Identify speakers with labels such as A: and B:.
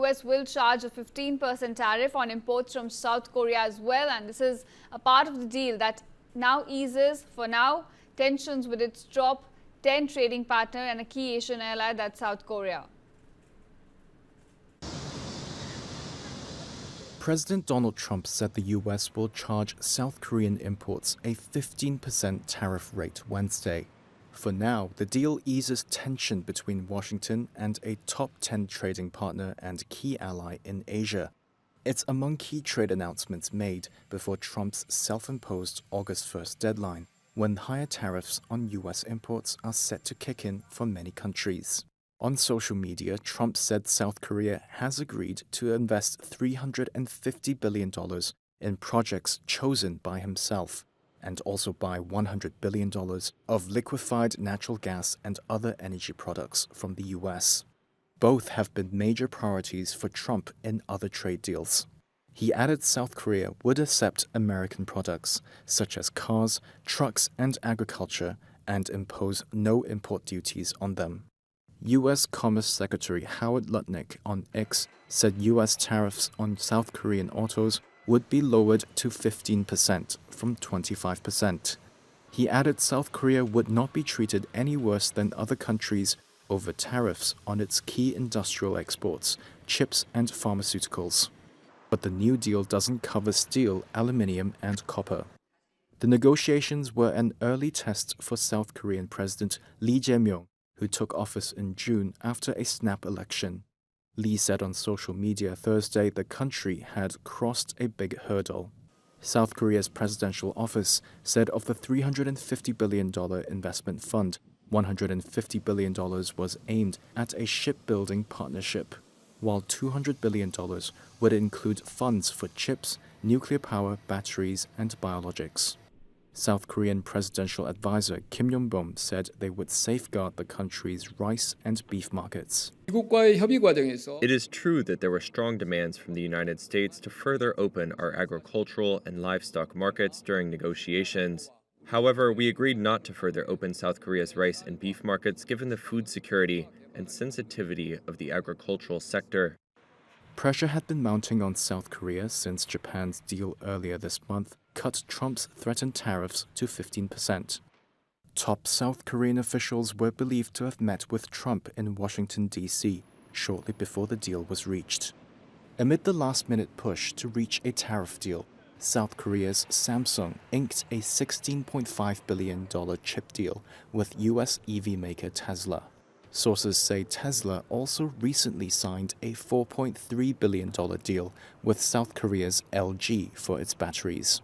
A: US will charge a 15% tariff on imports from South Korea as well, and this is a part of the deal that now eases, for now, tensions with its top 10 trading partner and a key Asian ally, that's South Korea.
B: President Donald Trump said the US will charge South Korean imports a 15% tariff rate Wednesday. For now, the deal eases tension between Washington and a top 10 trading partner and key ally in Asia. It's among key trade announcements made before Trump's self-imposed August 1st deadline, when higher tariffs on US imports are set to kick in for many countries. On social media, Trump said South Korea has agreed to invest $350 billion in projects chosen by himself, and also buy $100 billion of liquefied natural gas and other energy products from the US. Both have been major priorities for Trump in other trade deals. He added South Korea would accept American products, such as cars, trucks, and agriculture, and impose no import duties on them. U.S. Commerce Secretary Howard Lutnick on X said U.S. tariffs on South Korean autos would be lowered to 15% from 25%. He added South Korea would not be treated any worse than other countries over tariffs on its key industrial exports, chips and pharmaceuticals. But the new deal doesn't cover steel, aluminium and copper. The negotiations were an early test for South Korean President Lee Jae-myung, who took office in June after a snap election. Lee said on social media Thursday the country had crossed a big hurdle. South Korea's presidential office said of the $350 billion investment fund, $150 billion was aimed at a shipbuilding partnership, while $200 billion would include funds for chips, nuclear power, batteries, and biologics. South Korean presidential advisor Kim Yong-bom said they would safeguard the country's rice and beef markets.
C: It is true that there were strong demands from the United States to further open our agricultural and livestock markets during negotiations. However, we agreed not to further open South Korea's rice and beef markets given the food security and sensitivity of the agricultural sector.
B: Pressure had been mounting on South Korea since Japan's deal earlier this month cut Trump's threatened tariffs to 15%. Top South Korean officials were believed to have met with Trump in Washington, D.C. shortly before the deal was reached. Amid the last-minute push to reach a tariff deal, South Korea's Samsung inked a $16.5 billion chip deal with U.S. EV maker Tesla. Sources say Tesla also recently signed a $4.3 billion deal with South Korea's LG for its batteries.